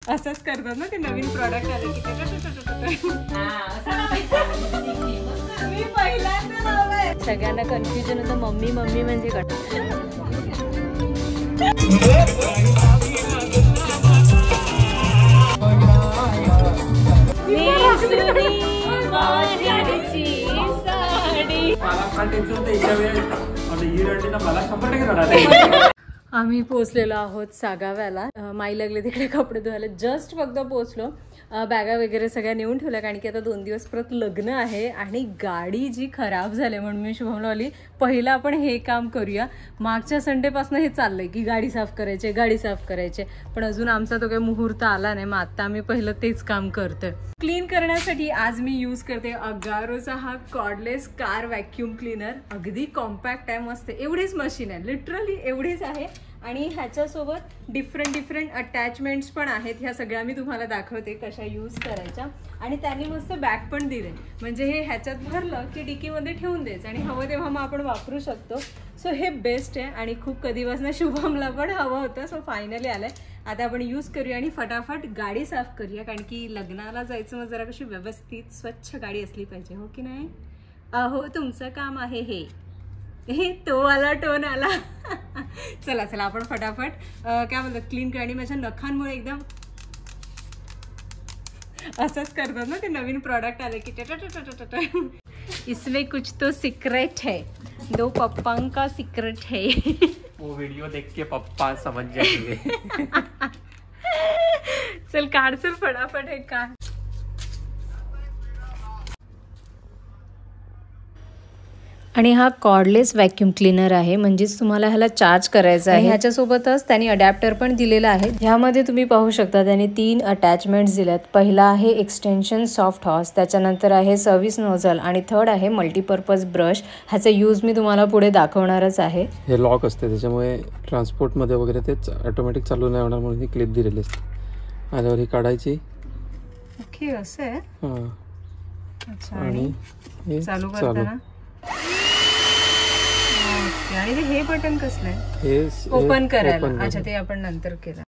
असंच करतात ना ते नवीन प्रॉडक्ट आले की मी पहिल्यांदा लावलंय. सगळ्यांना कन्फ्युजन होतं मम्मी मम्मी म्हणजे काय. आम्ही पोहोचलेलो आहोत सागाव्याला. माई लागले तिकडे कपडे धुवायला. जस्ट फक्त पोहोचलो. बॅगा वगैरे सगळ्या नेऊन ठेवल्या कारण की आता 2 दिवस परत लग्न आहे आणि गाडी जी खराब झाली म्हणून मी शुभमला आली पहिला आपण हे काम करूया. मागच्या संडेपासून हे चाललंय की गाडी साफ करायचे पण अजून आमचा तो काही मुहूर्त आला नाही. मग आता आम्ही पहिलं तेच काम करतोय. क्लीन करण्यासाठी आज मी यूज करते अगारोचा हा कॉर्डलेस कार व्हॅक्यूम क्लीनर. अगदी कॉम्पॅक्ट आहे, मस्त. एवढीच मशीन आहे, लिटरली एवढीच आहे. आणि ह्याच्यासोबत डिफरंट अटॅचमेंट्स पण आहेत. ह्या सगळ्या मी तुम्हाला दाखवते कशा यूज करायच्या. आणि त्यांनी मस्त बॅग पण दिले म्हणजे हे ह्याच्यात भरलं की डिकीमध्ये ठेवून द्यायचं आणि हवं तेव्हा मग आपण वापरू शकतो. सो हे बेस्ट आहे आणि खूप कधीपासून शुभमला पण हवं होतं. सो फायनली आलंय. आता आपण यूज करूया आणि फटाफट गाडी साफ करूया कारण की लग्नाला जायचं मग जरा कशी व्यवस्थित स्वच्छ गाडी असली पाहिजे, हो की नाही. अहो तुमचं काम आहे हे तो आला टोन आला. चला चला आपण फटाफट काय म्हणतात क्लीन करा. आणि माझ्या नखांमुळे एकदम असंच करतात ना ते नवीन प्रॉडक्ट आले की इसमें कुछ तो सीक्रेट है, 2 पप्पा का सीक्रेट है. वो वीडियो देख के पप्पा समझ जाएंगे. चल काढ चल फटाफट हे काढ. आणि हा कॉर्डलेस व्हॅक्यूम क्लीनर आहे म्हणजेच तुम्हाला ह्याला चार्ज करायचा आहे. ह्याच्यासोबतच त्यांनी अडॅप्टर पण दिलेला आहे. ह्यामध्ये तुम्ही पाहू शकता त्यांनी 3 अटॅचमेंट्स दिल्यात. पहिला आहे एक्सटेन्शन सॉफ्ट हॉर्स, त्याच्यानंतर आहे सर्व्हिस नोझल आणि थर्ड आहे मल्टीपर्पज ब्रश. ह्याचा यूज मी तुम्हाला पुढे दाखवणारच आहे. हे लॉक असते त्याच्यामुळे ट्रान्सपोर्टमध्ये वगैरे तेच ऑटोमॅटिक चालू नाही होणार म्हणून ही क्लिप दिलेली असते. आल्यावर ही काढायची. ओके असं आहे. हां अच्छा. आणि चालू करताना आणि हे बटन कसलं आहे ओपन करायला. अच्छा ते आपण नंतर केलं.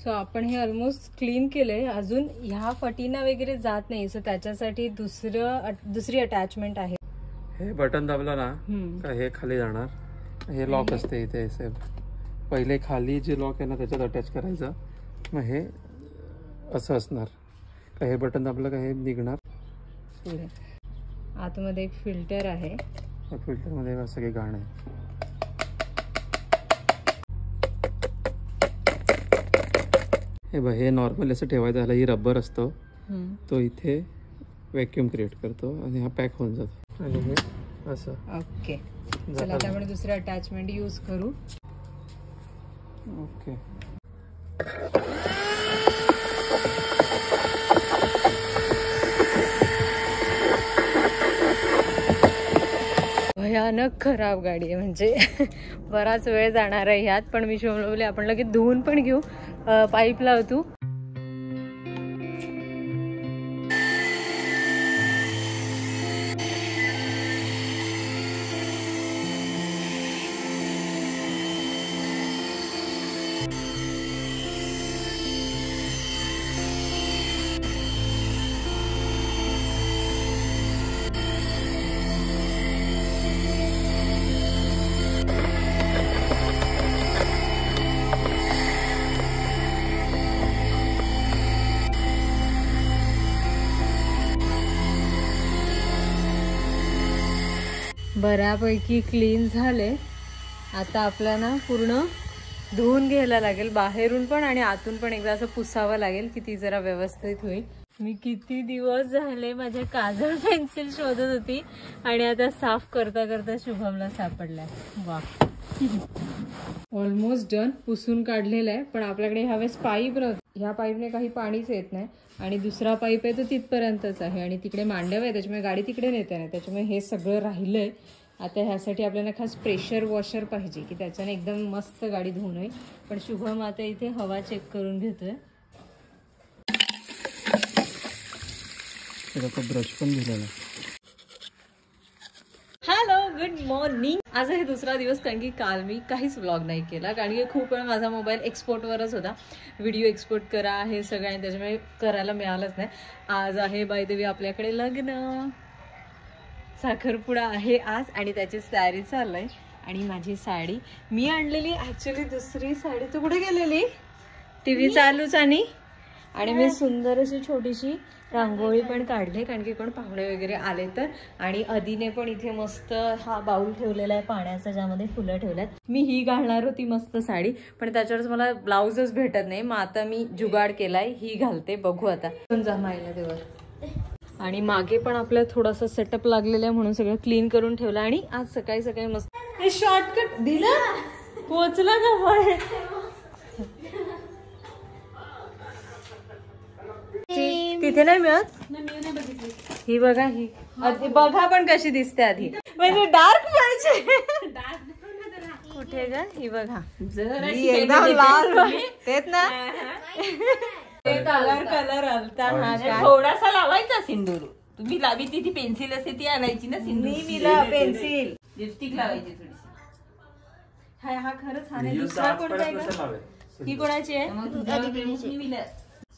सो आपण हे ऑलमोस्ट क्लीन केलंय. अजून ह्या फटीना वगैरे जात नाही. सो त्याच्यासाठी दुसरी अटॅचमेंट आहे. हे बटन दाबलं ना का हे खाली जाणार. हे लॉक असते इथे. पहिले खाली जे लॉक आहे ना त्याच्यात अटॅच करायचं. मग हे असं असणार का हे बटन दाबलं का हे निघणार. आतमध्ये एक फिल्टर आहे. फिल्टरमध्ये सगळे घाण आहे. हे नॉर्मल असं ठेवायचं. ह्याला ही रबर असतो तो इथे व्हॅक्यूम क्रिएट करतो आणि हा पॅक होऊन जातो. आणि हे असं. ओके चला त्यामुळे दुसरं अटॅचमेंट यूज करू. ओके. भयानक खराब गाडी आहे म्हणजे बराच वेळ जाणार आहे ह्यात. पण मी शुभमला बोलले आपण लगेच धुवून पण घेऊ. पाईप लावतो. बऱ्यापैकी क्लीन झाले. आता आपल्याला पूर्ण धुवून घ्यायला लागेल बाहेरून पण आणि आतून पण एकदा असं पुसावं लागेल की ती जरा व्यवस्थित होईल. मी किती दिवस झाले माझ्या काजळ पेन्सिल शोधत होती आणि आता साफ करता करता शुभमला सापडलाय. वा ऑलमोस्ट डन. पुसून काढलेलं आहे. पण आपल्याकडे ह्यावेळेस पाईप नव्हतं. ह्या पाईपने काही पाणीच येत नाही आणि दुसरा पाईप आहे तो तिथपर्यंतच आहे आणि तिकडे मांडव आहे त्याच्यामुळे गाडी तिकडे नेते नाही. त्याच्यामुळे हे सगळं राहिलंय. आता ह्यासाठी आपल्याला खास प्रेशर वॉशर पाहिजे की त्याच्याने एकदम मस्त गाडी धुवून होईल. पण शुभम आता इथे हवा चेक करून घेतोय. ब्रश पण दिलेला. Hello, good morning. आज आहे दुसरा दिवस, कारण की काल मी काहीच व्लॉग नाही केला, कारण की खूप वेळ माझा मोबाईल एक्सपोर्टवरच होता. व्हिडिओ एक्सपोर्ट करा हे सगळं, आणि त्याच्यामुळे करायला मिळालंच नाही. आज आहे बाय द वे आपल्याकडे लग्न, साखरपुडा आहे आज, आणि त्याची तयारी चाललंय. आणि माझी साडी मी आणलेली, ॲक्च्युली दुसरी साडी तू कुठे गेलेली? TV चालूच. आणि मी सुंदर अशी छोटीशी रांगोळी पण काढली, कारण की कोण पाहुणे वगैरे आले तर. आणि अदिने पण इथे मस्त हा बाऊल ठेवलेला आहे पाण्याचा, ज्यामध्ये फुलं ठेवल्यात. मी ही घालणार होती मस्त साडी, पण त्याच्यावरच मला ब्लाऊजच भेटत नाही. मग आता मी जुगाड केलाय, ही घालते, बघू आता जमायला तेव्हा. आणि मागे पण आपल्या थोडासा सेटअप लागलेला आहे, म्हणून सगळं क्लीन करून ठेवलं. आणि आज सकाळी सकाळी मस्त हे शॉर्टकट दिलं, पोचला का बाहेर? तिथे नाही मिळत. ही बघा, ही बघा पण कशी दिसते आधी, म्हणजे डार्क पाहिजे. कुठे ग? ही बघा, एकदम लाल तेच ना. कलर आलता. हा, थोडासा लावायचा सिंदूर. तुम्ही लावी ती पेन्सिल असते ती आणायची ना सिंदूर. पेन्सिल लिपस्टिक लावायची थोडीशी. हा खरंच हा नाही. दुसरा कोणता आहे का? ही कोणाची आहे?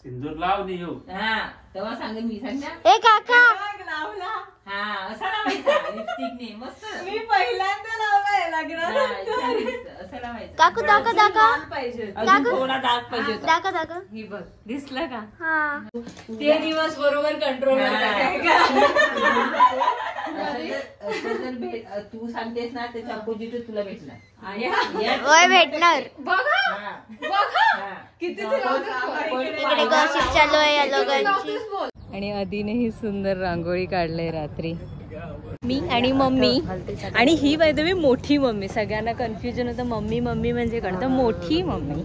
सिंदूर लाव नाही येऊ. हा, तेव्हा सांगेन मी. सांगा ए काका, लावला. हा, असा लावायचा लिपस्टिकने मस्त. मी पहिल्यांदा लावलाय लग्नात. असं लावायचं. काकू दाखव दाखव पाहिजे. अजून थोडा डार्क पाहिजे होता. दाखव दाखव. ही बघ, दिसलं का? हा, ते दिवस बरोबर कंट्रोल तू सांगतेस ना त्याच्या अपोजिट तुला भेटणार. वय भेटणार. बघा बघा किती इकडे गॉसिप चालू आहे या लोकांची. आणि अदिने ही सुंदर रांगोळी काढले रात्री, मी आणि मम्मी. आणि ही बाय द वे मोठी मम्मी. सगळ्यांना कन्फ्युजन होतं मम्मी मम्मी म्हणजे कोण, तर मोठी मम्मी.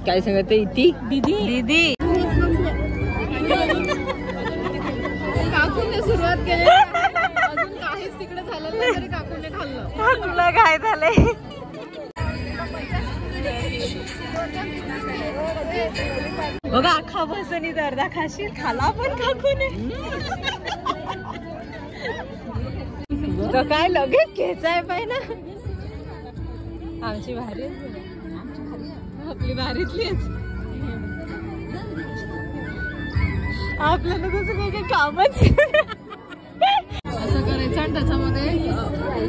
काय सांगते इथे दीदी दीदी काकूने सुरुवात केली, अजून काहीच तिकडे झालेलं नाही तरी काकूने खाल्लं. तुला काय झालंय? बघा अख्खा बसनी अर्धा खाशील, खाला पण काकूने. काय लगेच घ्यायचाय पाहिजे ना. आमची भारी, आपली भारीतलीच. आपल्याला तसं काही कामच. असं करायचं आणि त्याच्यामध्ये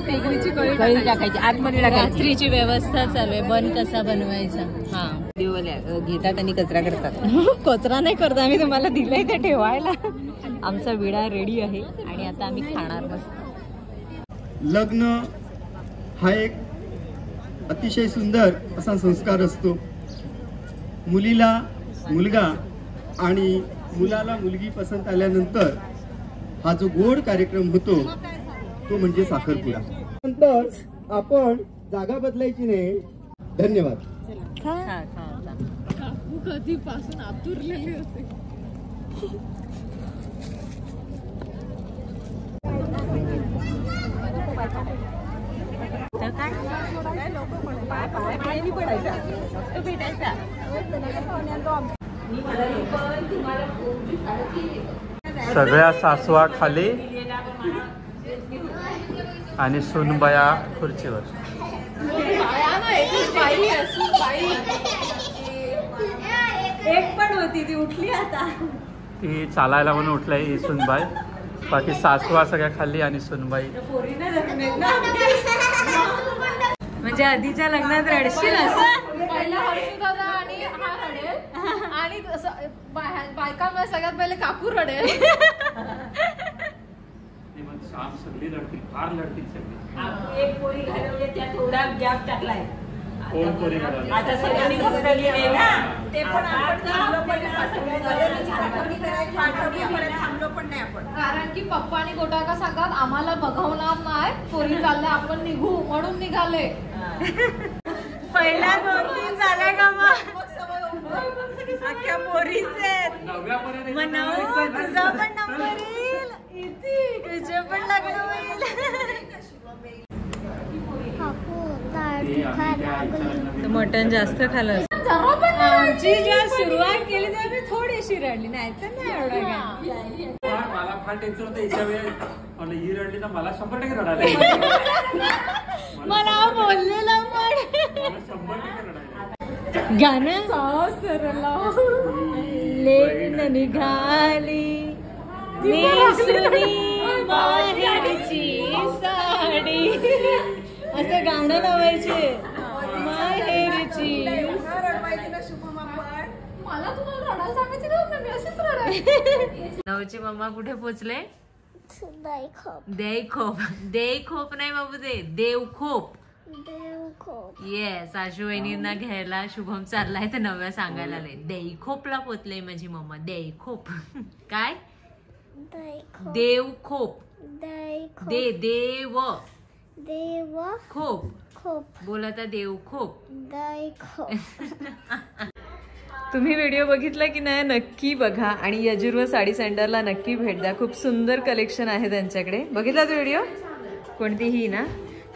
टेकरीची कळी टाकायची, आतमध्ये टाकायची. रात्रीची व्यवस्था चालू आहे, बन कसा बनवायचा. हा, घेतात आणि कचरा करतात. कचरा नाही करत आम्ही, तुम्हाला दिलंय ते ठेवायला. आमचा विडा रेडी आहे आणि आता आम्ही खाणार मस्त. लग्न हा एक अतिशय सुंदर असा संस्कार असतो. मुलीला मुलगा आणि मुलाला मुलगी पसंत आल्यानंतर हा जो गोड कार्यक्रम होतो तो म्हणजे साखरपुडा. नंतर आपण जागा बदलायची नाही. धन्यवाद. काकू कधीपासून आतुरलेली होती. सगळ्या सासवा खाली आणि सुनबाया खुर्चीवर. एक पण होती ती उठली आता. ती चालायला म्हणून उठलाय ही सुनबाई. बाकी सासवा सगळ्या खाली आणि सुनबाई. म्हणजे आधीच्या लग्नात रडशील असं. पहिला हर्षदादा आणि हा रडेल, आणि बायका सगळ्यात पहिले काकू रडेल. सगळी लढतील, फार लढतील सगळी. एक पोरी घालवली, त्यात थोडा गॅप टाकलाय. कोण पोरी घालवली? आता सगळ्यांनी घालवली आहे ना. ते पण कारण की पप्पा आणि गोटाका सांगतात आम्हाला बघवणार नाही, पोरी चालल्या आपण निघू म्हणून निघाले. पहिल्या 2-3 झाल्या का मग? अख्ख्या पोरीच आहेत. मग तुझा पण नंबर येईल, तुझं पण लग्न होईल. मटण जास्त खाल्लं. आमची जेव्हा सुरुवात केली तेव्हा मी थोडीशी रडली, नाही तर नाही एवढं काय. मला फार टेन्शन होतं याच्या वेळेस. ही रडली ना मला 100% रडायला. मला बोललेलं पण 100% रडायला. गाणं लेन निघाली नेसुनी माहेरची साडी, असं गाणं लावायचे. माहेरची मला तुम्हाला रडायला सांगायची ना, मी अशीच रडायची. नवचे मम्मा कुठे पोचले? देवखोप. देवखोप नाही बाबू, ते देवखोप. येस, आशू वहिनींना घ्यायला शुभम चाललाय तर नव्या सांगायला नाही. देवखोपला पोचले माझी मम्मा. देवखोप काय? देवखोप. देव खोप. बोला आता देवखोप. तुम्ही व्हिडिओ बघितला की नाही नक्की बघा आणि यजुर्व साडी सेंटरला नक्की भेट द्या. खूप सुंदर कलेक्शन आहे त्यांच्याकडे. बघितला तो व्हिडिओ? कोणतीही ना?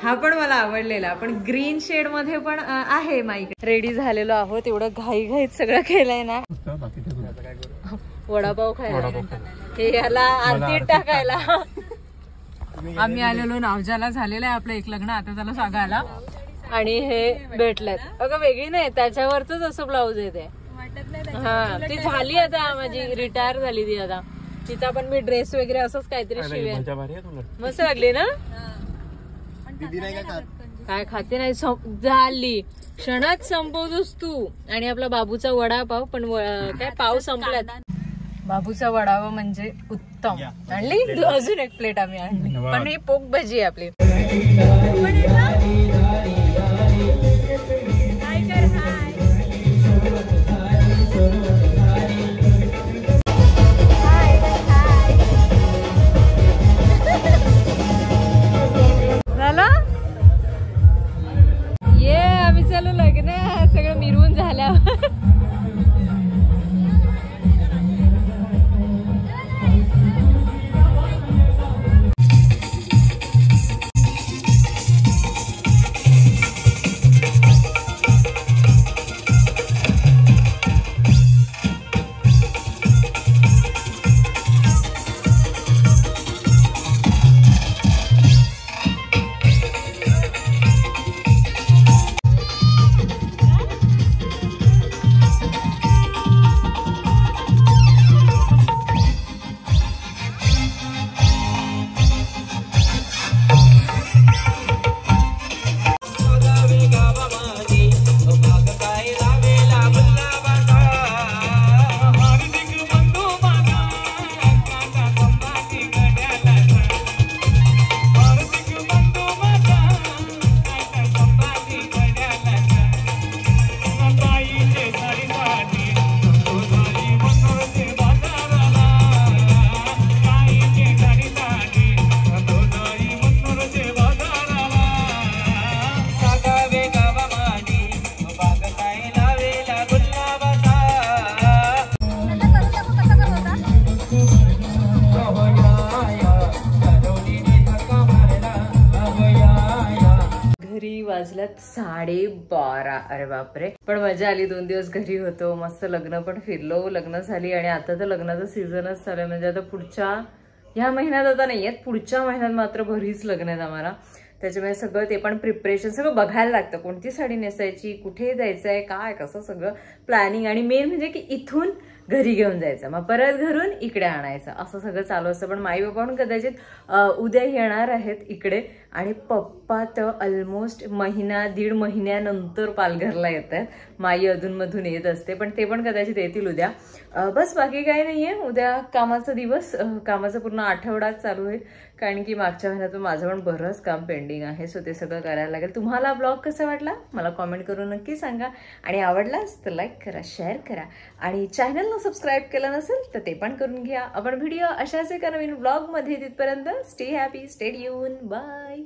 हा पण मला आवडलेला, पण ग्रीन शेड मध्ये पण आहे. माईक रेडी झालेलो आहोत. एवढं घाईघाईत सगळं केलंय ना. वडापाव खायला, हे याला आरतीत टाकायला. आम्ही आलेलो नावजाला. झालेलं आहे आपलं एक लग्न, आता त्याला सांगायला. आणि हे भेटलेत. अगं वेगळी नाही, त्याच्यावरच असं ब्लाऊज आहे ते. हा, ती झाली आता माझी, रिटायर झाली ती आता. तिचा पण मी ड्रेस वगैरे असंच काहीतरी शिवेन. मस्त लागली ना? काय खाते नाही, झाली क्षणात संपवतोस तू. आणि आपला बाबूचा वडापाव पण काय पाव संपलात. बाबूचा वडापाव म्हणजे उत्तम. आणली अजून एक प्लेट आम्ही आणली, पण ही पोक भजी आहे आपली. झालं ये, आम्ही चालू लग्न सगळं मिरवून झाल्यावर. वाजल्यात 12:30. अरे बापरे, पण मजा आली. 2 दिवस घरी होतो, मस्त लग्न पण फिरलो, लग्न झाली. आणि आता तर लग्नाचा सीझनच चालू, म्हणजे आता पुढच्या ह्या महिन्यात आता नाही आहेत, पुढच्या महिन्यात मात्र बरीच लग्न आहेत आम्हाला. त्याच्यामुळे सगळं ते पण प्रिपरेशन सगळं बघायला लागतं. कोणती साडी नेसायची, कुठे जायचंय, काय कसं सगळं प्लॅनिंग. आणि मेन म्हणजे की इथून घरी घेऊन जायचं, मग परत घरून इकडे आणायचं, असं सगळं चालू असतं. पण माई बाबा पण कदाचित उद्या येणार आहेत इकडे. आणि पप्पा तर ऑलमोस्ट 1.5 महिन्यानंतर पालघरला येत आहेत. माई अधूनमधून येत असते, पण ते पण कदाचित येतील उद्या. बस बाकी काही नाहीये. उद्या कामाचा दिवस, कामाचा पूर्ण आठवडाच चालू होईल, कारण की मागच्या महिन्यातून माझं पण बरंच काम पेंडिंग आहे. सो ते सगळं करायला लागेल. तुम्हाला ब्लॉग कसा वाटला मला कॉमेंट करून नक्की सांगा. आणि आवडलाच तर लाईक करा, शेअर करा. आणि चॅनलला सबस्क्राईब केलं नसेल तर ते पण करून घ्या. आपण व्हिडिओ अशाच एका नवीन ब्लॉगमध्ये. तिथपर्यंत stay happy, stay tuned, bye.